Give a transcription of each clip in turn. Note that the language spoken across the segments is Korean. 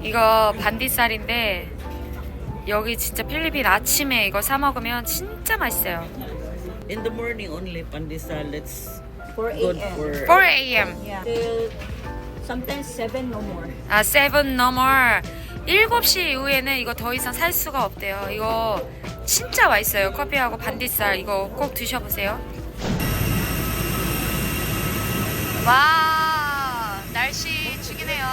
이거 반디살인데 여기 진짜 필리핀 아침에 이거 사 먹으면 진짜 맛있어요. In the morning only pandesal. That's 4 good a.m. for 4 a.m. Yeah. Till sometimes 7 no more. 아, 7 넘어 7시 이후에는 이거 더 이상 살 수가 없대요. 이거 진짜 맛있어요. 커피하고 반디살 이거 꼭 드셔보세요. 와, 날씨 죽이네요.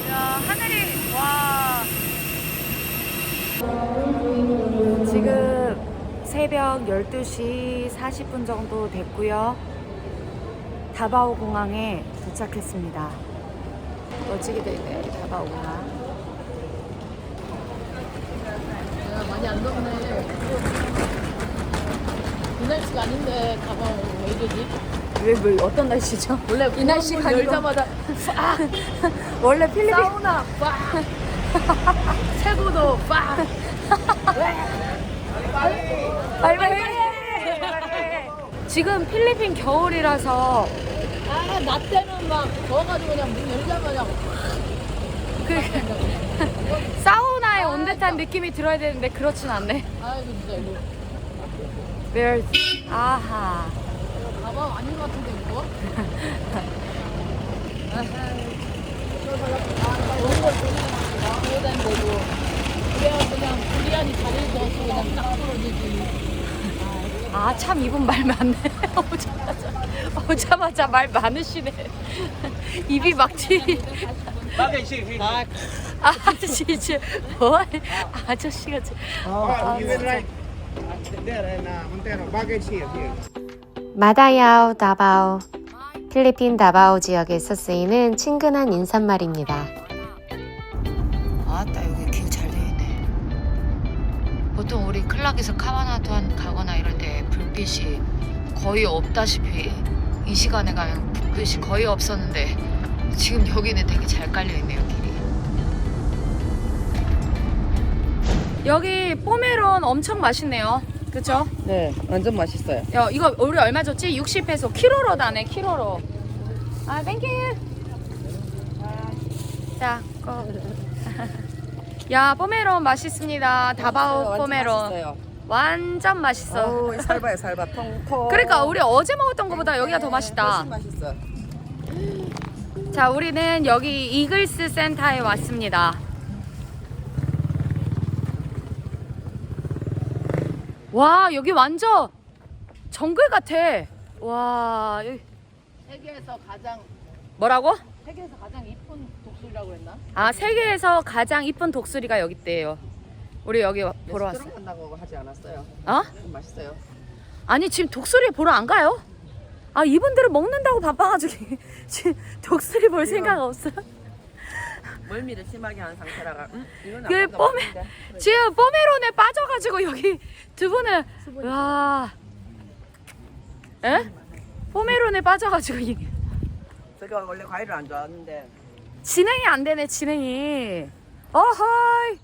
야, 하늘이 와. 지금 새벽 12시 40분 정도 됐고요. 다바오 공항에 도착했습니다. 멋지게 되네요, 다바오 공항. 야, 많이 안 덥네. 이 날씨가 아닌데 가방 왜 이러지? 왜 어떤 날씨죠? 원래 이 날씨가 열자마자 원래 필리핀 사우나 빡 세고도 빡 빨리 지금 필리핀 겨울이라서 나 때는 막 더워가지고 그냥 문 열자마자 그 사우나에 온 듯한 느낌이 들어야 되는데 그렇진 않네. 아이고 진짜 이거 Where's 아하. 가방 아닌 것 같은데 이거? 나오다니고 그래야 그냥 불리한이 자리를 넣어서 그냥 딱 떨어지지. 아, 참 이분 말 많네. 오자마자 말 많으시네. 입이 막지. 아, 진짜 뭐 아저씨가 마다야오 다바오, 필리핀 다바오 지역에서 쓰이는 친근한 인사말입니다. 아따, 여기 길 잘 되어있네. 보통 우리 클락에서 카와나토안 가거나 이럴 때 불빛이 거의 없다시피 이 시간에 가면 불빛이 거의 없었는데 지금 여기는 되게 잘 깔려있네요, 길이. 여기 포메론 엄청 맛있네요. 그쵸? 네, 완전 맛있어요. 야, 이거 우리 얼마 줬지? 60페소. 키로로 다네, 키로로. 아, 땡큐. 자, 고. 야, 포메론 맛있습니다. 다바오 포메론. 완전 맛있어. 오, 살바요, 살바. 통통. 그러니까 우리 어제 먹었던 것보다 여기가 더 맛있다. 훨씬 맛있어. 자, 우리는 여기 이글스 센터에 왔습니다. 와, 여기 완전 정글 같아. 와, 여기 세계에서 가장 뭐라고? 세계에서 가장 이쁜 독수리라고 했나? 아, 세계에서 가장 이쁜 독수리가 여기 있대요. 우리 여기 보러 왔어. 레스토랑 간다고 하지 않았어요? 어? 맛있어요. 아니, 지금 독수리 보러 안 가요? 아, 이분들은 먹는다고 바빠가지고 지금 독수리 볼 생각 없어. 멀미를 심하게 한 상태라가. 이건 그 지금 포메론에 빠져가지고 여기 두 분은 와, 에? 포메론에 빠져가지고 제가 원래 과일을 안 좋아하는데. 진행이 안 되네, 진행이. 어허이.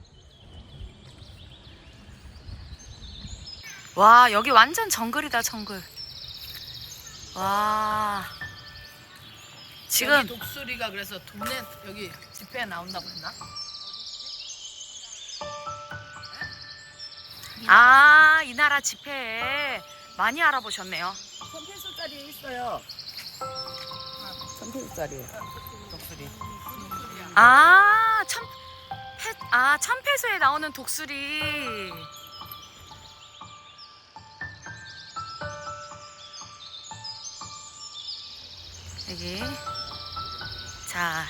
와, 여기 완전 정글이다, 정글. 와. 지금 여기 독수리가 그래서 동네 여기 집회에 나온다고 했나? 아, 이 나라 집회 많이 알아보셨네요. 1000페소짜리 있어요. 1000페소짜리. 독수리. 아, 1000페소에 나오는 독수리. 여기. 자.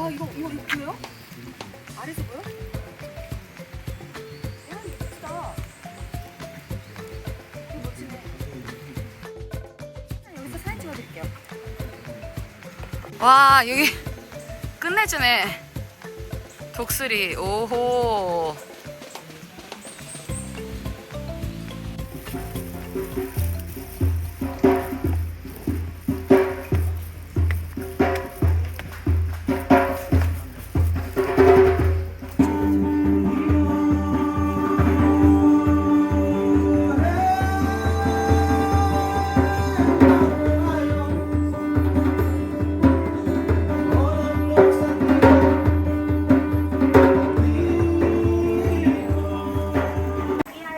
와 이거 보여? 아래서 보여? 야 이거 멋지다. 이거 멋지네. 여기서 사진 찍어드릴게요. 와 여기 끝내주네. 독수리. 오호.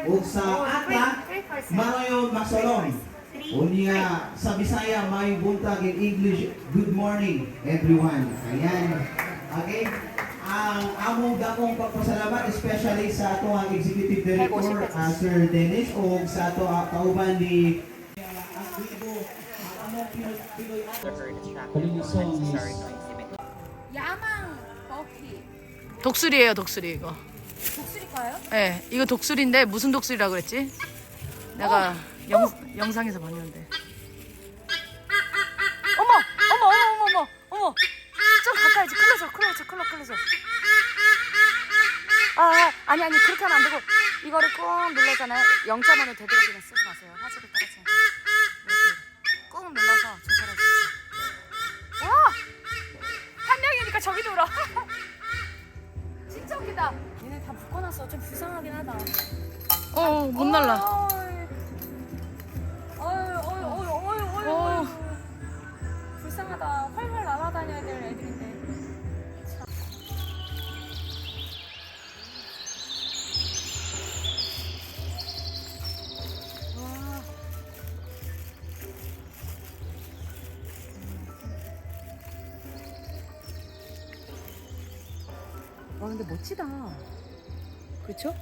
ug sa ata maroyo magsolong. Unya sa Bisaya may buntag, in English good morning everyone. Ayan. Okay? Ang among dakong pagpasalamat especially sa ato ang executive director Sir Dennis ug sa ato ang kauban ni 야망 버키. 독수리예요 독수리 이거. 독수리과요? 네, 이거 독수리인데 무슨 독수리라고 그랬지? 내가 영상에서 봤는데. 어머. 좀 가까이 클로즈. 아니 그렇게 하면 안 되고 이거를 꾹 눌러잖아요. 0.5는 되도록이면 쓰지 마세요. 화질이 떨어지니까. 이렇게 꾹 눌러서 조절해 주세요. 와! 한 명이니까 저기도 울어. 진짜 웃기다. 얘네 다 묶어놨어. 좀 불쌍하긴 하다. 못 날라. 어이. 불쌍하다. 활활 날아다녀야 될 애들인데. 와 근데 멋지다. 그쵸?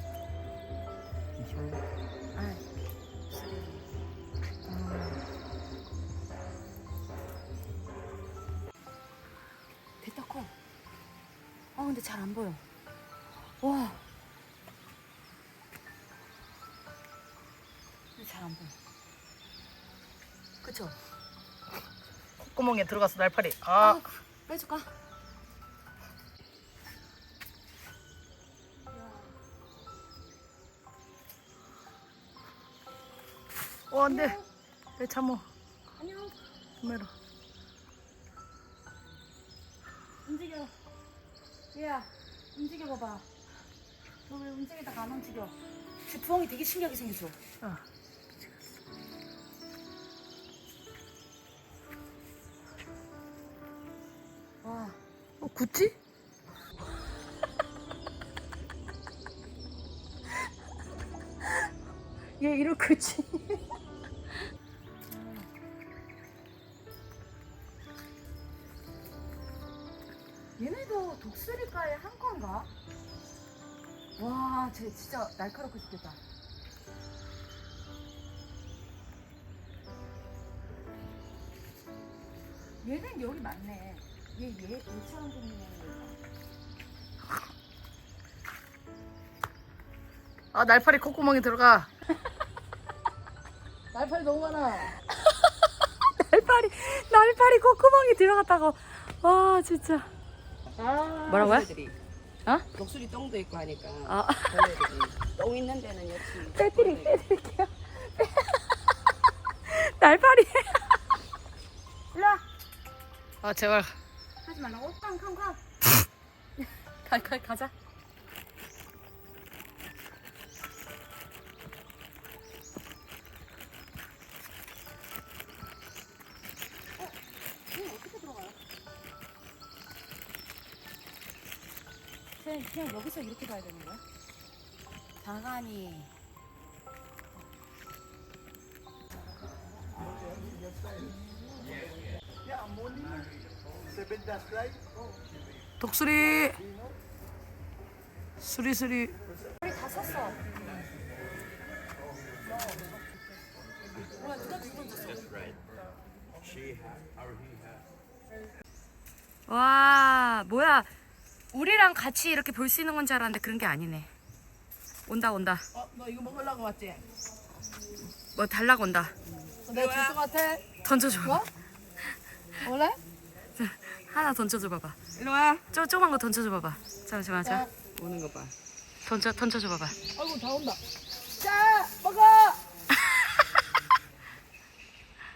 됐다 커. 근데 잘 안 보여. 와. 근데 잘 안 보여. 그쵸? 콧구멍에 들어갔어 날파리. 빼줄까? 안돼. 내 참어. 안녕. 카메라. 움직여. 얘야, 움직여봐봐. 너 왜 움직이다가 안 움직여? 제 부엉이 되게 신기하게 생겼어. 와. 구찌? 얘 이럴 거지. 얘네도 독수리과에 한 건가? 와, 쟤 진짜 날카롭고 죽겠다. 얘는 여기 맞네. 얘처럼 생긴 애는. 날파리 콧구멍에 들어가. 날파리 너무 많아. 날파리 콧구멍에 들어갔다고. 와, 진짜. 뭐라고요? 벌레들이. 독수리 똥도 있고 하니까. 벌레들이. 똥 있는 데는 역시. 빼드릴게요. 날파리. 일로와. 제발. 하지 말라고. 쾅. 가자. 어떻게 들어가요? 그냥 여기서 이렇게 가야 되는 거야? 장안이. 독수리. 수리수리. 우리 다 샀어. 와, 뭐야. 우리랑 같이 이렇게 볼 수 있는 건 줄 알았는데 그런 게 아니네. 온다. 너 이거 먹으려고 왔지? 뭐 달라고 온다. 내가 줄 것 같아? 던져줘. 뭐? 원래? 하나 던져줘 봐봐. 일로 와. 조그만 거 던져줘 봐봐. 잠시만. 자, 오는 거 봐. 던져줘 봐봐. 아이고 다 온다. 자, 먹어.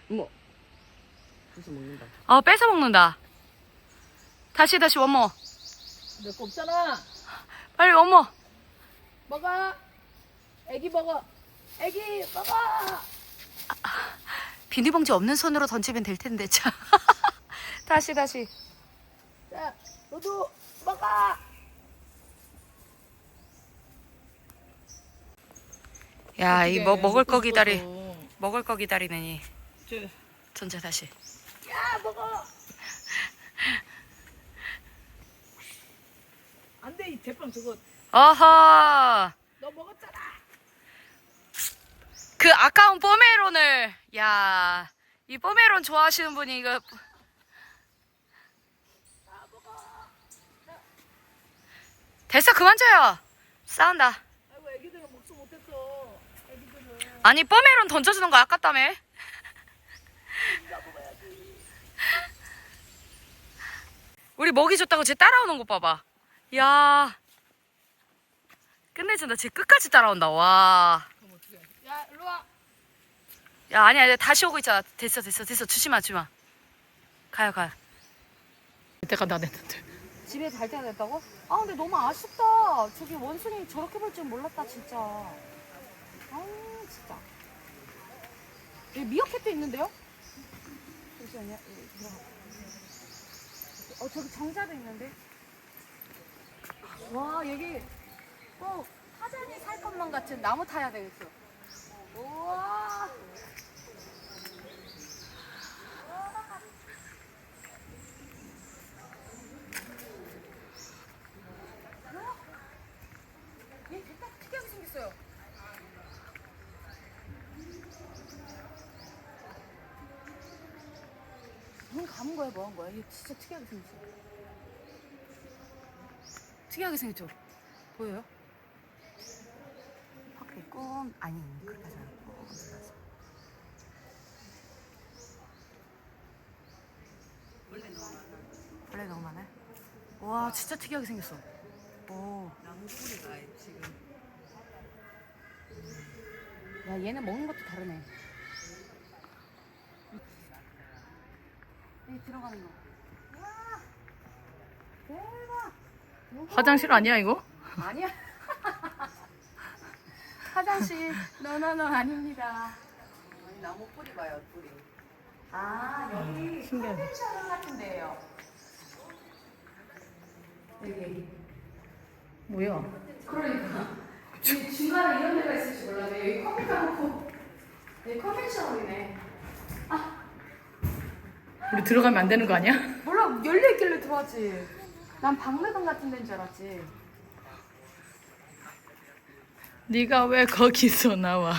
뭐? 무슨 먹는다. 뺏어 먹는다. 다시 원모. 내 거 없잖아. 빨리 원모. 먹어. 애기 먹어. 애기 먹어. 비닐봉지 없는 손으로 던지면 될 텐데 참. 다시. 자, 너도 먹어. 야, 이 뭐 먹을 거 기다리. 싶어서. 먹을 거 기다리느니. 저, 던져 다시. 야, 먹어. 안 돼, 이 제빵 저거. 어허. 너 먹었잖아. 그 아까운 뽀메론을. 야, 이 뽀메론 좋아하시는 분이 이거. 됐어, 그만 줘요. 싸운다. 아이고, 애기들은 먹지 못했어. 애기들은. 아니, 뽀메론 던져주는 거 아깝다며. 우리 먹이 줬다고 쟤 따라오는 거 봐봐. 야, 끝내준다. 쟤 끝까지 따라온다. 와. 그럼 어떻게 해? 야, 일로 와. 야, 아니야. 다시 오고 있잖아. 됐어. 주지 마. 가요. 때가 다 됐는데. 집에 잘 때가 됐다고? 아 근데 너무 아쉽다. 저기 원숭이 저렇게 볼 줄 몰랐다 진짜. 아우 진짜. 여기 미어캣도 있는데요? 잠시만요. 여기 들어가. 저기 정자도 있는데. 와 여기 사자니 살 것만 같은 나무 타야 되겠어. 우와. 얘 됐다 특이하게 생겼어요. 눈 감은 거야 뭐 한 거야? 얘 진짜 특이하게 생겼어. 특이하게 생겼죠? 보여요? 확대 꿈 아니 그렇게 하지 않고 원래 너무 많아요? 와 진짜 특이하게 생겼어. 오. 나무 뿌리가 지금. 야 얘는 먹는 것도 다르네. 여기 들어가는 거. 와 대박. 화장실 아니야 이거? 아니야. 화장실. 노노노 아닙니다. 아니, 나무 뿌리 봐요, 뿌리. 아 여기 컨벤션 같은데요. 여기. 뭐야? 그러니까. 이 중간에 이런 데가 있을 줄 몰랐네. 여기 커피 까놓고. 여기 컨벤션홀이네. 우리 들어가면 안 되는 거 아니야? 몰라 열려있길래 들어왔지. 난 박물관 같은 데인 줄 알았지. 네가 왜 거기서 나와?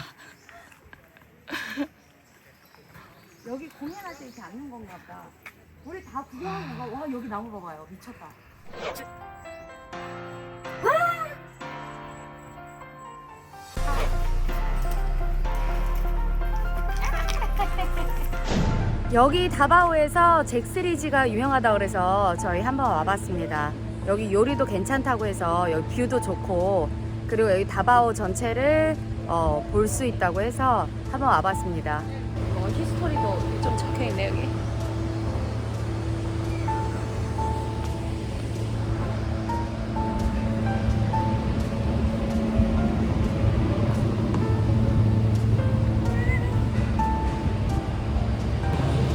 여기 공연할 때 이렇게 앉는 건가 보다. 우리 다 구경하는 건가? 와 여기 나무 봐봐요. 미쳤다. 여기 다바오에서 잭스리지가 유명하다 그래서 저희 한번 와봤습니다. 여기 요리도 괜찮다고 해서 여기 뷰도 좋고 그리고 여기 다바오 전체를 볼 수 있다고 해서 한번 와봤습니다. 히스토리도 좀 적혀있네 여기.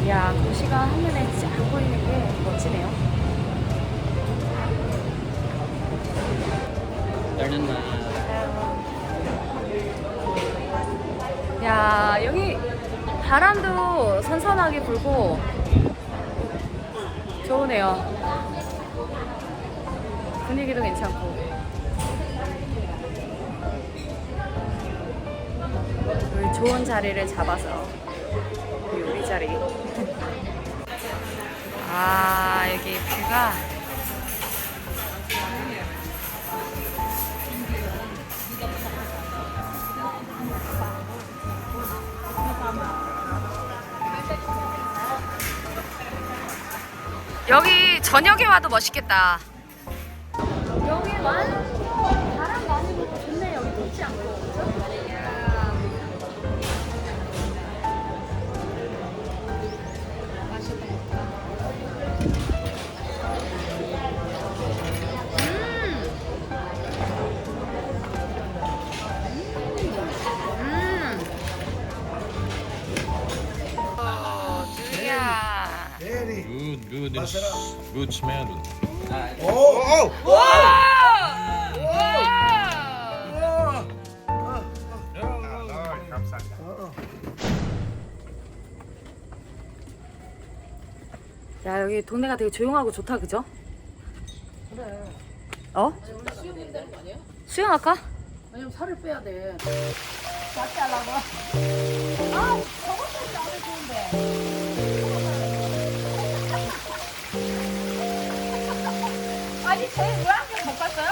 이야 도시가 한눈에 쫙 보이는 게 멋지네요. 야 여기 바람도 선선하게 불고 좋으네요. 분위기도 괜찮고. 여기 좋은 자리를 잡아서 요리 자리. 아, 여기 뷰가 여기 저녁에 와도 멋있겠다. 여기 많은 바람 많이 불고 좋네. 여기 덥지 않고. 그죠? 두야. Good smell. 야, 여기 동네가 되게 조용하고 좋다, 그죠? 그래. 어? 수영할까? 왜냐면 살을 빼야 돼. 아니, 제 물안경 못 봤어요?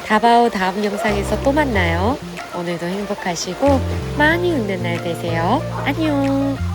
다바오 다음 영상에서 또 만나요. 오늘도 행복하시고 많이 웃는 날 되세요. 안녕.